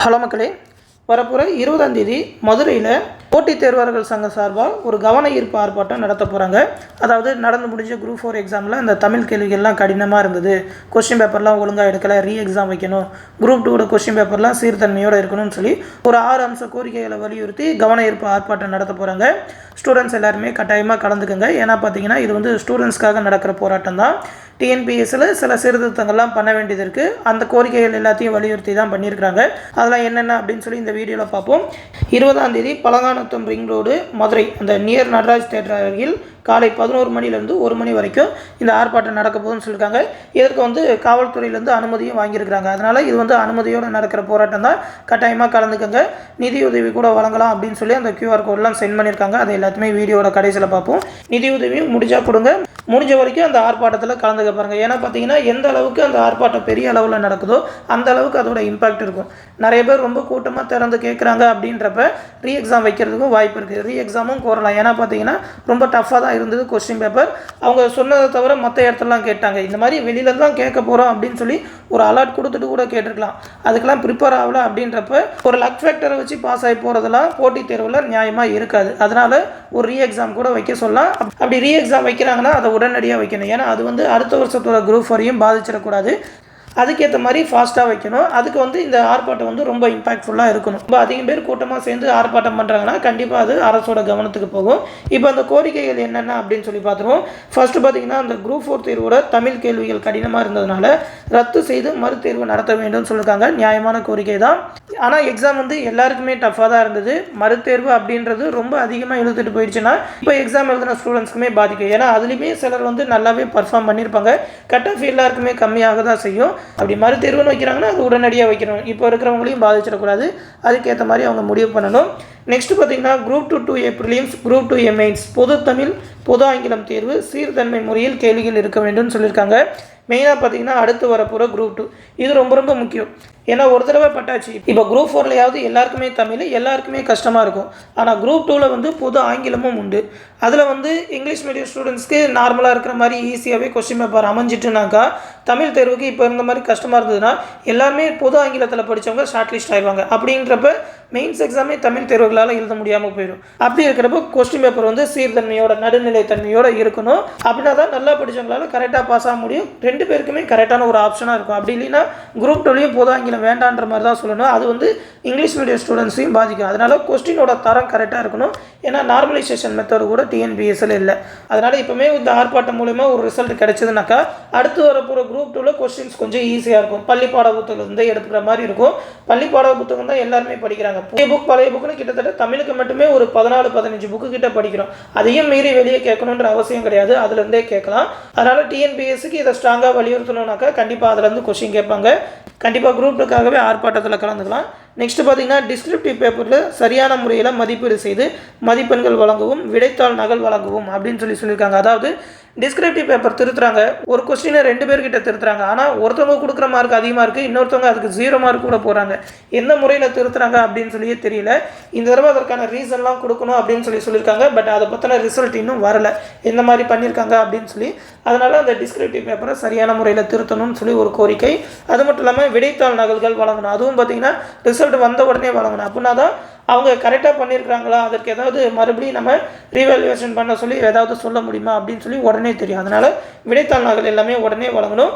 Hello மக்களே, வரப்போகிற 20ஆம் தேதி மதுரையில் போட்டித் தேர்வர்கள் சங்கம் சார்பாக ஒரு கவன ஈர்ப்பு ஆர்ப்பாட்டம் நடத்த போகிறாங்க. அதாவது நடந்து முடிஞ்ச குரூப் 4 எக்ஸாமில் அந்த தமிழ் கேள்விகள்லாம் கடினமாக இருந்தது, கொஸ்டின் பேப்பர்லாம் ஒழுங்காக எடுக்கலை, எக்ஸாம் வைக்கணும், குரூப் 2 கொஸ்டின் பேப்பர்லாம் சீர்தன்மையோடு இருக்கணும்னு சொல்லி ஒரு 6 அம்ச கோரிக்கைகளை வலியுறுத்தி கவன ஈர்ப்பு ஆர்ப்பாட்டம் நடத்த போகிறாங்க. ஸ்டூடெண்ட்ஸ் எல்லாருமே கட்டாயமாக கலந்துக்குங்க. ஏன்னா பார்த்தீங்கன்னா இது வந்து ஸ்டூடெண்ட்ஸ்க்காக நடக்கிற போராட்டம் தான். டிஎன்பிஎஸ்சில் சில சீர்திருத்தங்கள்லாம் பண்ண வேண்டியது இருக்குது. அந்த கோரிக்கைகள் எல்லாத்தையும் வலியுறுத்தி தான் பண்ணியிருக்கிறாங்க. அதெல்லாம் என்னென்ன அப்படின்னு சொல்லி இந்த வீடியோவில் பார்ப்போம். 20ஆம் தேதி பழங்காநத்தம் ரிங் ரோடு மதுரை அந்த நியர் நடராஜ் தேட்டர் அருகில் காலை 11 மணிலேருந்து 1 மணி வரைக்கும் இந்த ஆர்ப்பாட்டம் நடக்க போகுதுன்னு சொல்லியிருக்காங்க. இதற்கு வந்து காவல்துறையிலேருந்து அனுமதியும் வாங்கியிருக்கிறாங்க. அதனால் இது வந்து அனுமதியோடு நடக்கிற போராட்டம் தான். கட்டாயமாக கலந்துக்கங்க. நிதியுதவி கூட வழங்கலாம் அப்படின்னு சொல்லி அந்த QR கோடெலாம் சென்ட் பண்ணியிருக்காங்க. அதை எல்லாத்தையுமே வீடியோட கடைசியில் பார்ப்போம். நிதியுதவியும் முடிஞ்சால் கொடுங்க. முடிஞ்ச வரைக்கும் அந்த ஆர்ப்பாட்டத்தில் கலந்துக்க பாருங்கள். ஏன்னா பார்த்தீங்கன்னா எந்த அளவுக்கு அந்த ஆர்ப்பாட்டம் பெரிய அளவில் நடக்குதோ அந்த அளவுக்கு அதோட இம்பாக்ட் இருக்கும். நிறைய பேர் ரொம்ப கூட்டமாக திறந்து கேட்குறாங்க அப்படின்றப்ப எக்ஸாம் வைக்கிறதுக்கும் வாய்ப்பு இருக்குது. எக்ஸாமும் கோரலாம். ஏன்னா பார்த்தீங்கன்னா ரொம்ப டஃப்பாக தான் இருந்தது கொஸ்டின் பேப்பர். அவங்க சொன்னதை தவிர மற்ற இடத்துலலாம் கேட்டாங்க. இந்த மாதிரி வெளியில தான் கேட்க போகிறோம் அப்படின்னு சொல்லி ஒரு அலர்ட் கொடுத்துட்டு கூட கேட்டிருக்கலாம். அதுக்கெல்லாம் ப்ரிப்பேர் ஆகலை அப்படின்றப்ப ஒரு லக் ஃபேக்டரை வச்சு பாஸ் ஆகி போகிறதெல்லாம் போட்டித் தேர்வில் நியாயமாக இருக்காது. அதனால் ஒரு எக்ஸாம் கூட வைக்க சொல்லலாம். அப்படி எக்ஸாம் வைக்கிறாங்கன்னா அதை உடனடியாக வைக்கணும். ஏன்னா அது வந்து அடுத்த வருஷத்தோட குரூப் 4ஐயும் பாதிச்சிடக்கூடாது. அதுக்கேற்ற மாதிரி ஃபாஸ்ட்டாக வைக்கணும். அதுக்கு வந்து இந்த ஆர்ப்பாட்டம் வந்து ரொம்ப இம்பாக்ட்ஃபுல்லாக இருக்கணும். ரொம்ப அதிகம் பேர் கூட்டமாக சேர்ந்து ஆர்ப்பாட்டம் பண்ணுறாங்கன்னா கண்டிப்பாக அது அரசோட கவனத்துக்கு போகும். இப்போ அந்த கோரிக்கைகள் என்னென்ன அப்படின்னு சொல்லி பார்த்துருவோம். ஃபஸ்ட்டு பார்த்தீங்கன்னா அந்த குரூப் 4 தேர்வோட தமிழ் கேள்விகள் கடினமாக இருந்ததுனால ரத்து செய்து மறுதேர்வு நடத்த வேண்டும் சொல்லியிருக்காங்க. நியாயமான கோரிக்கை தான். ஆனால் எக்ஸாம் வந்து எல்லாருக்குமே டஃப்பாக தான் இருந்தது. மறுதேர்வு அப்படின்றது ரொம்ப அதிகமாக இழுத்துட்டு போயிடுச்சுன்னா இப்போ எக்ஸாம் எழுதின ஸ்டூடெண்ட்ஸ்க்குமே பாதிக்கும். ஏன்னா அதுலேயுமே சிலர் வந்து நல்லாவே பர்ஃபார்ம் பண்ணியிருப்பாங்க. கட் ஆஃப் எல்லாருக்குமே கம்மியாக தான் செய்யும். அப்படி மறுதேர்வுன்னு வைக்கிறாங்கன்னா அது உடனடியாக வைக்கணும். இப்போ இருக்கிறவங்களையும் பாதிச்சிடக்கூடாது. அதுக்கேற்ற மாதிரி அவங்க முடிவு பண்ணணும். நெக்ஸ்ட் பார்த்தீங்கன்னா குரூப் 2 ப்ரிலிம்ஸ், குரூப் 2 மெயின்ஸ், பொது தமிழ், பொது ஆங்கிலம் தேர்வு சீர்தன்மை முறையில் கேள்விகள் இருக்க வேண்டும்னு சொல்லியிருக்காங்க. மெயினாக பார்த்தீங்கன்னா அடுத்து வரப்போகிற குரூப் 2 இது ரொம்ப ரொம்ப முக்கியம். ஏன்னா ஒரு தடவை பட்டாச்சு. இப்போ குரூப் 4லையாவது எல்லாருக்குமே தமிழ் எல்லாருக்குமே கஷ்டமாக இருக்கும். ஆனால் குரூப் 2ல் வந்து பொது ஆங்கிலமும் உண்டு. அதில் வந்து இங்கிலீஷ் மீடியம் ஸ்டூடெண்ட்ஸ்க்கு நார்மலாக இருக்கிற மாதிரி ஈஸியாகவே கொஸ்டின் பேப்பர் அமைஞ்சிட்டுனாக்கா தமிழ் தேர்வுக்கு இப்போ இருந்த மாதிரி கஷ்டமாக இருந்ததுன்னா எல்லாருமே பொது ஆங்கிலத்தில் படித்தவங்க ஷார்ட் லிஸ்ட் ஆகிடுவாங்க. அப்படின்றப்ப மெயின்ஸ் எக்ஸாமே தமிழ் தேர்வுகளால் எழுத முடியாமல் போயிடும். அப்படி இருக்கிறப்ப கொஸ்டின் பேப்பர் வந்து சீர்தன்மையோட நடுநிலை தன்மையோடு இருக்கணும். அப்படின்னா தான் நல்லா படித்தவங்களால கரெக்டாக பாஸ் ஆக முடியும். 2 பேருக்குமே கரெக்டான ஒரு ஆப்ஷனாக இருக்கும். அப்படி இல்லைன்னா குரூப் 2லையும் பொது ஆங்கிலம் வேண்டான்ற மாதிரி தான் சொல்லணும். அது வந்து இங்கிலீஷ் மீடியம் ஸ்டூடெண்ட்ஸையும் பாதிக்கும். அதனால் கொஸ்டினோட தரம் கரெக்டாக இருக்கணும். ஏன்னா நார்மலைசேஷன் மெத்தட் கூட டிஎன்பிஎஸ்சில் இல்லை. அதனால் இப்போமே இந்த ஆர்ப்பாட்டம் மூலமா ஒரு ரிசல்ட் கிடைச்சதுனாக்கா அடுத்து வரப்போகிற குரூப் 2ல் கொஸ்டின்ஸ் கொஞ்சம் ஈஸியாக இருக்கும். பள்ளி பாட புத்தகத்திலிருந்து எடுத்துக்கிற மாதிரி இருக்கும். பள்ளி பாட புத்தகம் தான் எல்லாருமே படிக்கிறாங்க. புதிய புக் பழைய புக்குன்னு கிட்டத்தட்ட தமிழுக்கு மட்டுமே ஒரு 14-15 புக்கு கிட்ட படிக்கிறோம். அதையும் மீறி வெளியே கேட்கணுன்ற அவசியம் கிடையாது. அதுலேருந்தே கேட்கலாம். அதனால் டிஎன்பிஎஸ்சிக்கு இதை ஸ்ட்ராங்காக வலியுறுத்தணும்னாக்கா கண்டிப்பாக அதுலேருந்து கொஸ்டின் கேட்பாங்க. கண்டிப்பாக குரூப் 2க்காகவே ஆர்ப்பாட்டத்தில் கலந்துக்கலாம். நெக்ஸ்ட் பார்த்தீங்கன்னா டிஸ்கிரிப்டிவ் பேப்பரில் சரியான முறையில் மதிப்பீடு செய்து மதிப்பெண்கள் வழங்கவும் விடைத்தாள் நகல் வழங்கவும் அப்படின்னு சொல்லியிருக்காங்க. அதாவது டிஸ்கிரிப்டிவ் பேப்பர் திருத்துறாங்க. ஒரு கொஸ்டினை 2 பேர்கிட்ட திருத்துறாங்க. ஆனால் ஒருத்தவங்க கொடுக்குற மார்க் அதிகமாக இருக்குது, இன்னொருத்தவங்க அதுக்கு 0 மார்க் கூட போகிறாங்க. எந்த முறையில் திருத்துறாங்க அப்படின்னு சொல்லியே தெரியல. இந்த தடவை அதற்கான ரீசன்லாம் கொடுக்கணும் அப்படின்னு சொல்லியிருக்காங்க. பட் அதை பற்றின ரிசல்ட் இன்னும் வரலை, எந்த மாதிரி பண்ணியிருக்காங்க அப்படின்னு சொல்லி. அதனால் அந்த டிஸ்கிரிப்டிவ் பேப்பரை சரியான முறையில் திருத்தணும்னு சொல்லி ஒரு கோரிக்கை. அது மட்டும் இல்லாமல் விடைத்தாள் நகல்கள் வழங்கணும். அதுவும் பார்த்தீங்கன்னா ரிசல்ட் வந்த உடனே வழங்கணும். அப்படின்னா தான் அவங்க கரெக்டாக பண்ணியிருக்கிறாங்களா, அதற்கு ஏதாவது மறுபடியும் நம்ம ரீவேல்யூவேஷன் பண்ண சொல்லி ஏதாவது சொல்ல முடியுமா அப்படின்னு சொல்லி உடனே தெரியும். அதனால் விடைத்தாள் நகல் எல்லாமே உடனே வழங்கணும்.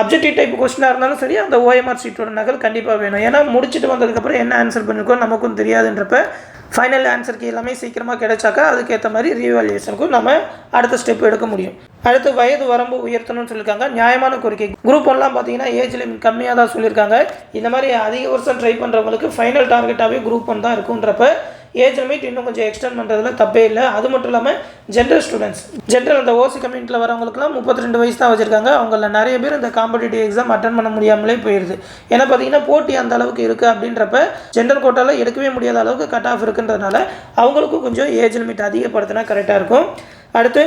அப்ஜெக்டிவ் டைப் கொஸ்டினாக இருந்தாலும் சரி அந்த OMR ஷீட்டோட நகல் கண்டிப்பாக வேணும். ஏன்னா முடிச்சுட்டு வந்ததுக்கப்புறம் என்ன ஆன்சர் பண்ணியிருக்கோம் நமக்கும் தெரியாதுன்றப்ப ஃபைனல் ஆன்சருக்கு எல்லாமே சீக்கிரமாக கிடைச்சாக்கா அதுக்கேற்ற மாதிரி ரீவேல்யூவேஷனுக்கும் நம்ம அடுத்த ஸ்டெப் எடுக்க முடியும். அடுத்து வயது வரம்பு உயர்த்தணும்னு சொல்லியிருக்காங்க. நியாயமான கோரிக்கை. குரூப் 1லாம் பார்த்தீங்கன்னா ஏஜ் லிமிட் கம்மியாக தான் சொல்லியிருக்காங்க. இந்த மாதிரி அதிக வருஷம் ட்ரை பண்ணுறவங்களுக்கு ஃபைனல் டார்கெட்டாகவே குரூப் 1 தான் இருக்குன்றப்ப ஏஜ் லிமிட் இன்னும் கொஞ்சம் எக்ஸ்டெண்ட் பண்ணுறதுல தப்பே இல்லை. அது மட்டும் இல்லாமல் ஜென்ரல் ஸ்டூடெண்ட்ஸ் அந்த ஓசி கம்யூனிட்டியில் வரவங்களுக்குலாம் 32 வயசு தான் வச்சுருக்காங்க. அவங்கள நிறைய பேர் இந்த காம்படிட்டிவ் எக்ஸாம் அட்டன் பண்ண முடியாமலே போயிடுது. ஏன்னா பார்த்தீங்கன்னா போட்டி அந்த அளவுக்கு இருக்குது. அப்படின்றப்ப ஜென்ரல் கோட்டாவில் எடுக்கவே முடியாத அளவுக்கு கட் ஆஃப் இருக்குன்றதுனால அவங்களுக்கும் கொஞ்சம் ஏஜ் லிமிட் அதிகப்படுத்தினா கரெக்டாக இருக்கும். அடுத்து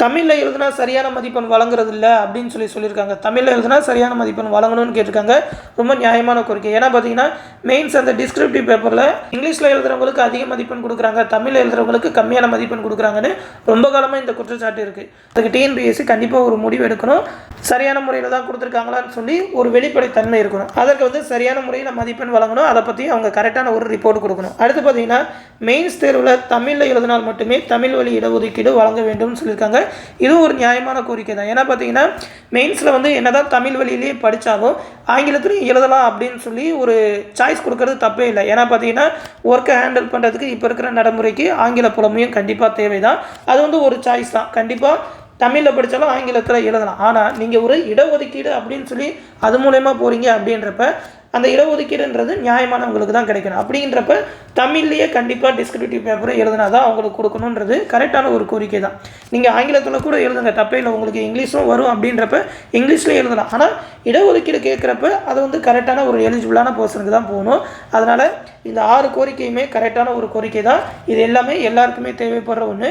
தமிழில் எழுதுனா சரியான மதிப்பெண் வழங்குறது இல்லை அப்படின்னு சொல்லியிருக்காங்க. தமிழில் எழுதுனா சரியான மதிப்பெண் வழங்கணும்னு கேட்டிருக்காங்க. ரொம்ப நியாயமான கோரிக்கை. ஏன்னா பார்த்தீங்கன்னா மெயின்ஸ் அந்த டிஸ்கிரிப்டிவ் பேப்பரில் இங்கிலீஷில் எழுதுறவங்களுக்கு அதிக மதிப்பெண் கொடுக்குறாங்க, தமிழில் எழுதுறவங்களுக்கு கம்மியான மதிப்பெண் கொடுக்குறாங்கன்னு ரொம்ப காலமாக இந்த குற்றச்சாட்டு இருக்குது. அதுக்கு டிஎன்பிஎஸ்சி கண்டிப்பாக ஒரு முடிவு எடுக்கணும். சரியான முறையில் தான் கொடுத்துருக்காங்களான்னு சொல்லி ஒரு வெளிப்படைத்தன்மை இருக்கணும். அதற்கு சரியான முறையில் மதிப்பெண் வழங்கணும். அதை பற்றி அவங்க கரெக்டான ஒரு ரிப்போர்ட் கொடுக்கணும். அடுத்து பார்த்தீங்கன்னா மெயின்ஸ் தேர்வில் தமிழில் எழுதினால் மட்டுமே தமிழ் வழி இடஒதுக்கீடு வழங்க வேண்டும்னு சொல்லியிருக்காங்க. இதுவும் ஒரு நியாயமான கோரிக்கை தான். ஏன்னா பார்த்தீங்கன்னா மெயின்ஸில் என்னதான் தமிழ் வழியிலேயே படித்தாலும் ஆங்கிலத்திலையும் எழுதலாம் அப்படின்னு சொல்லி ஒரு சாய்ஸ் கொடுக்கறது தப்பே இல்லை. ஏன்னா பார்த்தீங்கன்னா ஒர்க்கை ஹேண்டில் பண்ணுறதுக்கு இப்போ இருக்கிற நடைமுறைக்கு ஆங்கில புலமையும் கண்டிப்பாக தேவை தான். அது ஒரு சாய்ஸ் தான். கண்டிப்பாக தமிழில் படித்தாலும் ஆங்கிலத்தில் எழுதலாம். ஆனால் நீங்கள் ஒரு இடஒதுக்கீடு அப்படின்னு சொல்லி அது மூலயமா போகிறீங்க அப்படின்றப்ப அந்த இடஒதுக்கீடுன்றது நியாயமானவங்களுக்கு தான் கிடைக்கணும். அப்படின்றப்ப தமிழ்லேயே கண்டிப்பாக டிஸ்கிரிப்டிவ் பேப்பரை எழுதினா தான் அவங்களுக்கு கொடுக்கணுன்றது கரெக்டான ஒரு கோரிக்கை தான். நீங்கள் ஆங்கிலத்தில் கூட எழுதுங்க, தப்பே இல்லை. உங்களுக்கு இங்கிலீஷும் வரும் அப்படின்றப்ப இங்கிலீஷ்லேயே எழுதலாம். ஆனால் இடஒதுக்கீடு கேட்குறப்ப அது கரெக்டான ஒரு எலிஜிபிளான பர்சனுக்கு தான் போகணும். அதனால் இந்த 6 கோரிக்கையுமே கரெக்டான ஒரு கோரிக்கை தான். இது எல்லாமே எல்லாருக்குமே தேவைப்படுற ஒன்று.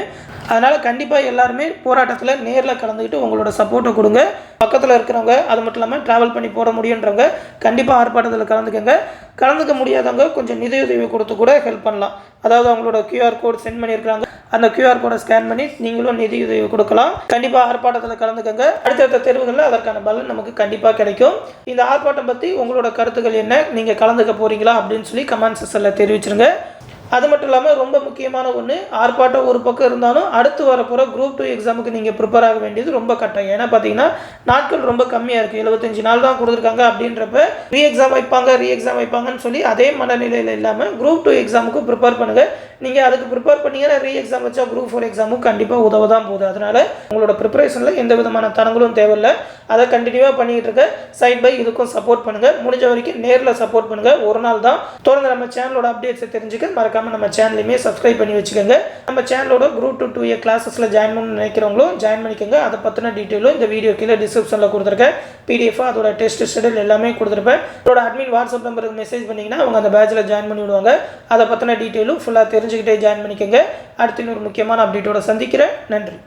அதனால் கண்டிப்பாக எல்லாருமே போராட்டத்தில் நேரில் கலந்துக்கிட்டு உங்களோட சப்போர்ட்டை கொடுங்க. பக்கத்தில் இருக்கிறவங்க, அது மட்டும் இல்லாமல் ட்ராவல் பண்ணி போட முடியுன்றவங்க கண்டிப்பாக ஆர்ப்பாட்டத்தில் கலந்துக்கங்க. கலந்துக்க முடியாதவங்க கொஞ்சம் நிதியுதவி கொடுத்து கூட ஹெல்ப் பண்ணலாம். அதாவது அவங்களோட QR கோட் சென்ட் பண்ணியிருக்காங்க, அந்த QR கோடை ஸ்கேன் பண்ணி நீங்களும் நிதியுதவி கொடுக்கலாம். கண்டிப்பாக ஆர்ப்பாட்டத்தில் கலந்துக்கங்க. அடுத்தடுத்த தேர்வுகளில் அதற்கான பலன் நமக்கு கண்டிப்பாக கிடைக்கும். இந்த ஆர்ப்பாட்டம் பற்றி உங்களோட கருத்துக்கள் என்ன, நீங்கள் கலந்துக்க போகிறீங்களா அப்படின்னு சொல்லி கமெண்ட் செக்ஷனில் தெரிவிச்சிருங்க. அது மட்டும் இல்லாமல் ரொம்ப முக்கியமான ஒன்று, ஆர்ப்பாட்டம் ஒரு பக்கம் இருந்தாலும் அடுத்து வரப்போகிற குரூப் 2 எக்ஸாமுக்கு நீங்கள் ப்ரிப்பேர் ஆக வேண்டியது ரொம்ப கட்டாயம். ஏன்னா பார்த்தீங்கன்னா நாட்கள் ரொம்ப கம்மியாக இருக்குது. 75 நாள் தான் கொடுத்துருக்காங்க. அப்படின்றப்ப ரீ எக்ஸாம் வைப்பாங்கன்னு சொல்லி அதே மனநிலையில் இல்லாமல் குரூப் 2 எக்ஸாமுக்கு ப்ரிப்பேர் பண்ணுங்கள். நீங்கள் அதுக்கு ப்ரிப்பேர் பண்ணிங்கன்னா ரீ எக்ஸாம் வச்சா குரூப் 4 எக்ஸாமும் கண்டிப்பாக உதவ தான் போகுது. அதனால் உங்களோட ப்ரிப்பரேஷனில் எந்த விதமான தடங்களும் தேவையில்லை. அதை கண்டினியூவாக பண்ணிகிட்டு இருக்க சைட் பை இதுக்கும் சப்போர்ட் பண்ணுங்கள். முடிஞ்ச வரைக்கும் நேரில் சப்போர்ட் பண்ணுங்கள். ஒரு நாள் தான். தொடர்ந்து நம்ம சேனலோட அப்டேட்ஸை தெரிஞ்சுக்க மறக்காமல் நம்ம சேனலையுமே சப்ஸ்கிரைப் பண்ணி வச்சுக்கோங்க. நம்ம சேனலோட குரூப் 2 2A கிளாஸஸில் ஜாயின் பண்ணணும்னு நினைக்கிறவங்களும் ஜாயின் பண்ணிக்கோங்க. அதை பற்றின டீட்டெயிலும் இந்த வீடியோ கீழே டிஸ்கிரிப்ஷனில் கொடுத்துருக்கேன். PDF அதோட டெஸ்ட் ஷெடியூல் எல்லாமே கொடுத்துருப்பேன். அதோட அட்மின் வாட்ஸ்அப் நம்பருக்கு மெசேஜ் பண்ணிங்கன்னா அவங்க அந்த பேட்சில் ஜாயின் பண்ணி விடுவாங்க. அதை பற்றின டீட்டெயிலும் ஃபுல்லாக தெரிஞ்சுக்கிட்டே ஜாயின் பண்ணிக்கோங்க. அடுத்து இன்னொரு முக்கியமான அப்டேட்டோட சந்திக்கிறேன். நன்றி.